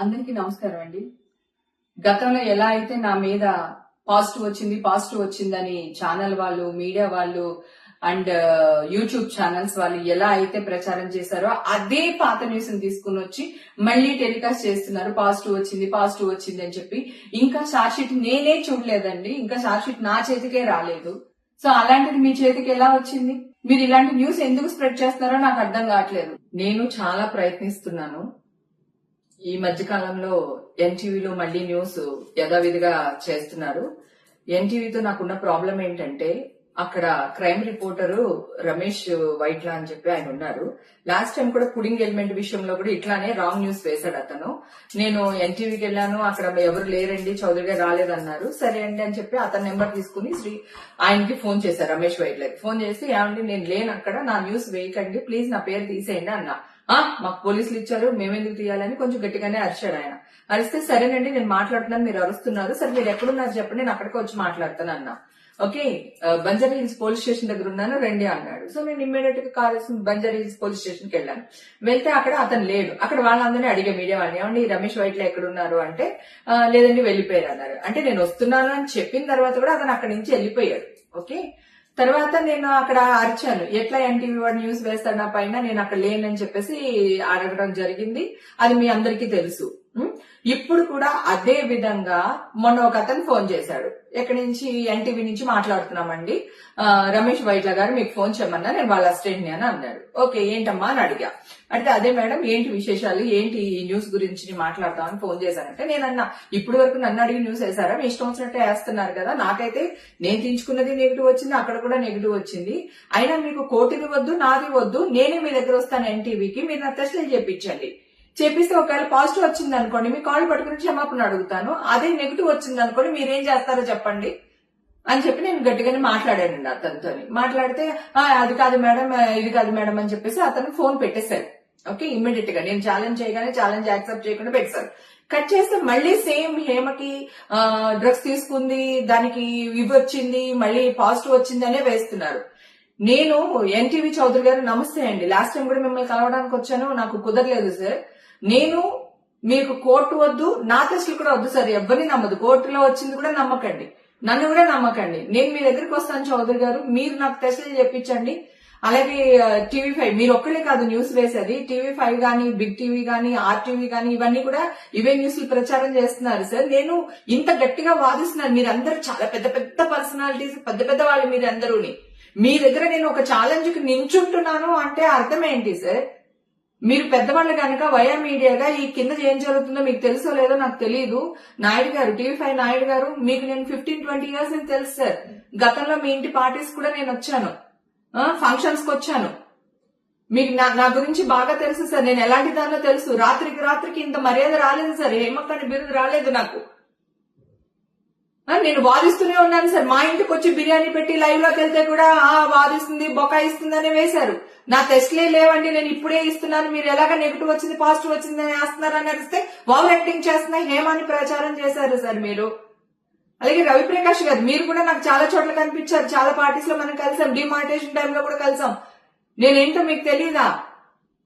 అందరికీ నమస్కారం అండి. గతంలో ఎలా అయితే నా మీద పాజిటివ్ వచ్చిందని ఛానల్ వాళ్ళు, మీడియా వాళ్ళు అండ్ యూట్యూబ్ ఛానల్స్ వాళ్ళు ఎలా అయితే ప్రచారం చేశారో అదే పాత న్యూస్ ని తీసుకుని వచ్చి మళ్ళీ టెలికాస్ట్ చేస్తున్నారు. పాజిటివ్ వచ్చింది అని చెప్పి. ఇంకా చార్జ్ షీట్ నేనే చూడలేదండి. ఇంకా చార్జ్ షీట్ నా చేతికే రాలేదు. సో అలాంటిది మీ చేతికి ఎలా వచ్చింది? మీరు ఇలాంటి న్యూస్ ఎందుకు స్ప్రెడ్ చేస్తున్నారో నాకు అర్థం కావట్లేదు. నేను చాలా ప్రయత్నిస్తున్నాను. ఈ మధ్య కాలంలో ఎన్టీవీలో మళ్ళీ న్యూస్ యథావిధిగా చేస్తున్నారు. ఎన్టీవీతో నాకున్న ప్రాబ్లం ఏంటంటే అక్కడ క్రైమ్ రిపోర్టరు రమేష్ వైట్లా అని చెప్పి ఆయన ఉన్నారు. లాస్ట్ టైం కూడా పుడింగ్ ఎలిమెంట్ విషయంలో కూడా ఇట్లానే రాంగ్ న్యూస్ వేశాడు అతను. నేను ఎన్టీవీకి వెళ్ళాను, అక్కడ ఎవరు లేరండి, చౌదరి గారు రాలేదన్నారు. సరే అండి అని చెప్పి అతని నెంబర్ తీసుకుని ఆయనకి ఫోన్ చేశారు, రమేష్ వైట్లకి ఫోన్ చేసి, ఏమండి నేను లేను అక్కడ, నా న్యూస్ వేయకండి ప్లీజ్, నా పేరు తీసేయండి అన్నా. మాకు పోలీసులు ఇచ్చారు, మేమెందుకు తీయాలని కొంచెం గట్టిగానే అరిచాడు ఆయన. అరిస్తే సరేనండి నేను మాట్లాడుతున్నాను, మీరు అరుస్తున్నారు, సరే మీరు ఎక్కడున్నారు చెప్పండి, నేను అక్కడికి వచ్చి మాట్లాడతాను అన్నా. Okay, Banjara hills police station దగ్గర ఉన్నాను రండి అన్నాడు. సో నేను ఇమ్మీడియట్ గా car Banjara hills police station కి వెళ్ళాను. వెళ్తే అక్కడ అతను లేడు. అక్కడ వాళ్ళందరినీ అడిగే మీడియా వాళ్ళని, ఏమండి రమేష్ వైట్ల ఎక్కడున్నారు అంటే లేదండి వెళ్ళిపోయారు అన్నారు. అంటే నేను వస్తున్నాను అని చెప్పిన తర్వాత కూడా అతను అక్కడి నుంచి వెళ్ళిపోయాడు. ఓకే, తర్వాత నేను అక్కడ అరిచాను, ఎట్లా ఎన్టీవీ వాడు న్యూస్ వేస్తాడు నా పైన, నేను అక్కడ లేనని చెప్పేసి అడగడం జరిగింది. అది మీ అందరికీ తెలుసు. ఇప్పుడు కూడా అదే విధంగా మొన్న ఒక అతను ఫోన్ చేశాడు, ఎక్కడి నుంచి, ఎన్టీవీ నుంచి మాట్లాడుతున్నామండి, రమేష్ వైట్ల గారు మీకు ఫోన్ చేయమన్నా, నేను వాళ్ళ అసిస్టెంట్ ని అని అన్నాడు. ఓకే ఏంటమ్మా అని అడిగా. అంటే అదే మేడం ఏంటి విశేషాలు, ఏంటి ఈ న్యూస్ గురించి మాట్లాడతామని ఫోన్ చేశానంటే నేను అన్నా, ఇప్పుడు వరకు నన్ను అడిగి న్యూస్ వేసారా, మీ ఇష్టం వచ్చినట్టే వేస్తున్నారు కదా, నాకైతే నేను తీయించుకున్నది నెగిటివ్ వచ్చింది, అక్కడ కూడా నెగిటివ్ వచ్చింది, అయినా మీకు కోటిది వద్దు నాది వద్దు, నేనే మీ దగ్గర వస్తాను ఎన్టీవీకి, మీరు నా టెస్టులు చేయించండి, చేపిస్తే ఒకవేళ పాజిటివ్ వచ్చింది అనుకోండి మీ కాల్ పట్టుకుని క్షమాపణ అడుగుతాను, అదే నెగిటివ్ వచ్చింది అనుకోండి మీరేం చేస్తారో చెప్పండి అని చెప్పి నేను గట్టిగానే మాట్లాడానండి అతనితో. మాట్లాడితే అది కాదు మేడం, ఇది కాదు మేడం అని చెప్పేసి అతను ఫోన్ పెట్టేశారు. ఓకే, ఇమ్మీడియట్ గా నేను ఛాలెంజ్ చేయగానే ఛాలెంజ్ యాక్సెప్ట్ చేయకుండా పెట్టేశారు. కట్ చేస్తే మళ్ళీ సేమ్ హేమకి డ్రగ్స్ తీసుకుంది, దానికి ఇవి వచ్చింది, మళ్ళీ పాజిటివ్ వచ్చింది అనే వేస్తున్నారు. నేను ఎన్టీవీ చౌదరి గారు నమస్తే అండి, లాస్ట్ టైం కూడా మిమ్మల్ని కలవడానికి వచ్చాను, నాకు కుదరలేదు సార్, నేను మీకు కోర్టు వద్దు, నా టెస్టులు కూడా వద్దు సార్, ఎవరిని నమ్మదు, కోర్టులో వచ్చింది కూడా నమ్మకండి, నన్ను కూడా నమ్మకండి, నేను మీ దగ్గరికి వస్తాను చౌదరి గారు, మీరు నాకు టెస్టులు చెప్పించండి. అలాగే టీవీ5 మీరు ఒక్కళ్ళే కాదు న్యూస్ వేసేది, టీవీ5 గానీ, బిగ్ టీవీ గానీ, ఆర్టీవీ గానీ, ఇవన్నీ కూడా ఇవే న్యూస్లు ప్రచారం చేస్తున్నారు సార్. నేను ఇంత గట్టిగా వాదిస్తున్నాను, మీరందరూ చాలా పెద్ద పెద్ద పర్సనాలిటీస్, పెద్ద పెద్ద వాళ్ళు మీరందరూని, మీ దగ్గర నేను ఒక ఛాలెంజ్ కి నించుంటున్నాను అంటే అర్థం ఏంటి సార్? మీరు పెద్దవాళ్ళు కనుక వయా మీడియాగా ఈ కింద ఏం జరుగుతుందో మీకు తెలుసో లేదో నాకు తెలియదు. నాయుడు గారు, టీవీ5 నాయుడు గారు, మీకు నేను 15-20 ఇయర్స్ అని తెలుసు సార్. గతంలో మీ ఇంటి పార్టీస్ కూడా నేను వచ్చాను, ఫంక్షన్స్ కి వచ్చాను, మీకు నా గురించి బాగా తెలుసు సార్, నేను ఎలాంటి దానిలో తెలుసు. రాత్రికి ఇంత మర్యాద రాలేదు సార్, హేమక్కని బిరుదు రాలేదు నాకు. నేను వాదిస్తూనే ఉన్నాను సార్, మా ఇంటికి వచ్చి బిర్యానీ పెట్టి లైవ్ లోకి వెళ్తే కూడా వాదిస్తుంది, బొకాయిస్తుంది అని వేశారు. నా టెస్ట్లే లేవండి, నేను ఇప్పుడే ఇస్తున్నాను, మీరు ఎలాగ నెగిటివ్ వచ్చింది పాజిటివ్ వచ్చింది అని వేస్తున్నారని అడిగితే ఓవర్ యాక్టింగ్ చేస్తున్నా హేమాని ప్రచారం చేశారు సార్ మీరు. అలాగే రవిప్రకాష్ గారు, మీరు కూడా నాకు చాలా చోట్ల కనిపించారు, చాలా పార్టీస్ లో మనం కలిసాం, డిమానిటేషన్ టైంలో కూడా కలిసాం, నేనేంటో మీకు తెలియదా?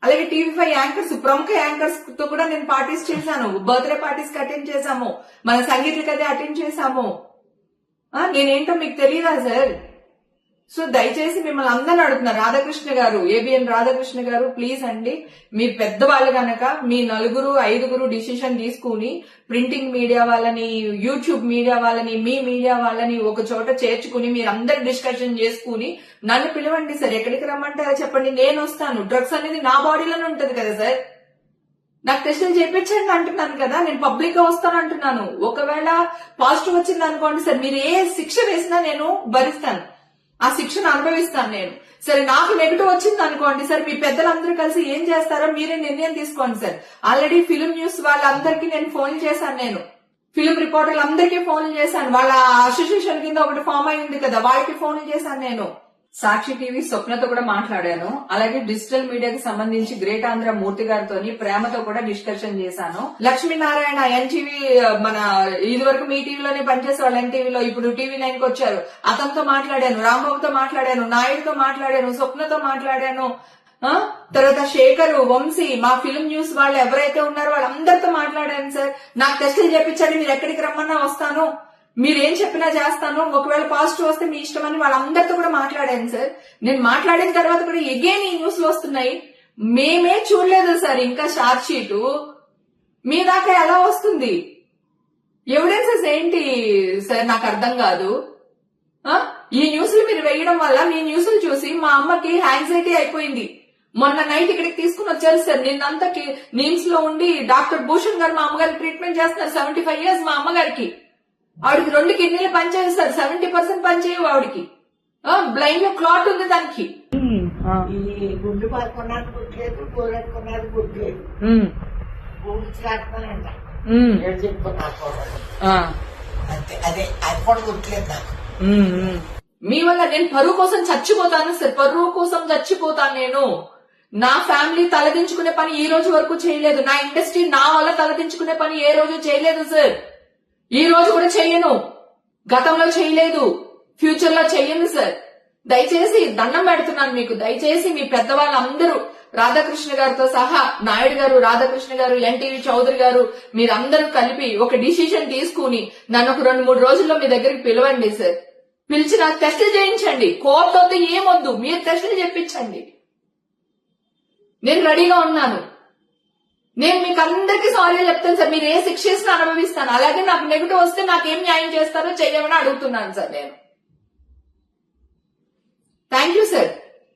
అలాగే టీవీ5 యాంకర్స్, ప్రముఖ యాంకర్స్ తో కూడా నేను పార్టీస్ చేశాను, బర్త్డే పార్టీస్ కి అటెండ్ చేశాము, మన సంగీతకి అదే అటెండ్ చేశాము, నేనేంటో మీకు తెలియదా సార్? సో దయచేసి మిమ్మల్ని అందరూ అడుగుతున్నారు, రాధాకృష్ణ గారు, ఏబిఎన్ రాధాకృష్ణ గారు, ప్లీజ్ అండి, మీ పెద్దవాళ్ళు గనక మీ 4-5 డిసిషన్ తీసుకుని ప్రింటింగ్ మీడియా వాళ్ళని, యూట్యూబ్ మీడియా వాళ్ళని, మీ మీడియా వాళ్ళని ఒక చోట చేర్చుకుని మీరందరూ డిస్కషన్ చేసుకుని నన్ను పిలవండి సార్, ఎక్కడికి రమ్మంటారో చెప్పండి, నేను వస్తాను. డ్రగ్స్ అనేది నా బాడీలోనే ఉంటది కదా సార్, నాకు టెస్టులు చేయించండి అంటున్నాను కదా, నేను పబ్లిక్ గా వస్తాను అంటున్నాను. ఒకవేళ పాజిటివ్ వచ్చింది అనుకోండి సార్, మీరు ఏ శిక్ష వేసినా నేను భరిస్తాను, ఆ శిక్షను అనుభవిస్తాను నేను. సరే నాకు నెగిటివ్ వచ్చింది అనుకోండి సార్, మీ పెద్దలందరూ కలిసి ఏం చేస్తారో మీరే నిర్ణయం తీసుకోండి సార్. ఆల్రెడీ ఫిలిం న్యూస్ వాళ్ళందరికీ నేను ఫోన్ చేశాను, నేను ఫిలిం రిపోర్టర్లు అందరికీ ఫోన్లు చేశాను, వాళ్ళ అసోసియేషన్ కింద ఒకటి ఫామ్ అయింది కదా, వాళ్ళకి ఫోన్లు చేశాను నేను. సాక్షి టీవీ స్వప్నతో కూడా మాట్లాడాను, అలాగే డిజిటల్ మీడియాకి సంబంధించి గ్రేట్ ఆంధ్ర మూర్తి గారితో ప్రేమతో కూడా డిస్కషన్ చేశాను. లక్ష్మీనారాయణ ఎన్టీవీ, మన ఇది వరకు మీ టీవీలోనే పనిచేసే వాళ్ళు ఎన్టీవీలో, ఇప్పుడు టీవీ9 కి వచ్చారు, అతనితో మాట్లాడాను, రాంబాబుతో మాట్లాడాను, నాయుడుతో మాట్లాడాను, స్వప్నతో మాట్లాడాను, తర్వాత శేఖర్, వంశీ, మా ఫిల్మ్ న్యూస్ వాళ్ళు ఎవరైతే ఉన్నారో వాళ్ళందరితో మాట్లాడాను సార్. నాకు టెస్టులు చేపించండి, మీరు ఎక్కడికి రమ్మన్నా వస్తాను, మీరేం చెప్పినా చేస్తాను, ఒకవేళ పాజిటివ్ వస్తే మీ ఇష్టం అని వాళ్ళందరితో కూడా మాట్లాడాను సార్. నేను మాట్లాడిన తర్వాత కూడా ఎగైన్ ఈ న్యూస్ లో వస్తున్నాయి. మేమే చూడలేదు సార్ ఇంకా షార్ట్ షీటు, మీ దాకా ఎలా వస్తుంది? ఎవిడెన్సెస్ ఏంటి సార్ నాకు అర్థం కాదు. ఈ న్యూస్లు మీరు వేయడం వల్ల మీ న్యూస్లు చూసి మా అమ్మకి యాంగ్జైటీ అయిపోయింది. మొన్న నైట్ ఇక్కడికి తీసుకుని వచ్చారు సార్. నిన్నంతా నీమ్స్ లో ఉండి డాక్టర్ భూషణ్ గారు మా అమ్మగారికి ట్రీట్మెంట్ చేస్తున్నారు. 75 years మా అమ్మగారికి. ఆవిడకి 2 కిడ్నీలు పనిచేయవు సార్, 70% పనిచేయవు ఆవిడకి. బ్లైండ్ లో క్లాట్ ఉంది దానికి. ఈ గుండు పడుకున్నది గుడ్లేదు, కూరెట్టుకున్నది గుడ్లేదు, ఊడ్చిరాకపోనంట చెప్పుకున్నాను. అంతే, అదే అది కూడా గుడ్లేదు నాకు. మీ వల్ల నేను పరువు కోసం చచ్చిపోతాను సార్, పరువు కోసం చచ్చిపోతాను నేను. నా ఫ్యామిలీ తలదించుకునే పని ఈ రోజు వరకు చేయలేదు. నా ఇండస్ట్రీ నా వల్ల తలదించుకునే పని ఏ రోజు చేయలేదు సార్. ఈ రోజు కూడా చెయ్యను, గతంలో చేయలేదు, ఫ్యూచర్ లో చెయ్యను సార్. దయచేసి దండం పెడుతున్నాను మీకు. దయచేసి మీ పెద్దవాళ్ళందరూ, రాధాకృష్ణ గారితో సహా, నాయుడు గారు, రాధాకృష్ణ గారు, ఎన్టీవీ చౌదరి గారు, మీరందరూ కలిపి ఒక డిసిషన్ తీసుకుని నన్ను ఒక 2-3 రోజుల్లో మీ దగ్గరికి పిలవండి సార్. పిలిచి నాకు టెస్టులు చేయించండి. కోర్టు వద్దు, ఏమొద్దు, మీరు టెస్టులు చేయించండి. నేను రెడీగా ఉన్నాను. నేను మీకు అందరికీ సారీ చెప్తాను సార్. మీరు ఏ శిక్ష చేసినా అనుభవిస్తాను. అలాగే నాకు నెగిటివ్ వస్తే నాకేం న్యాయం చేస్తారో చెయ్యమని అడుగుతున్నాను సార్ నేను. Thank you sir.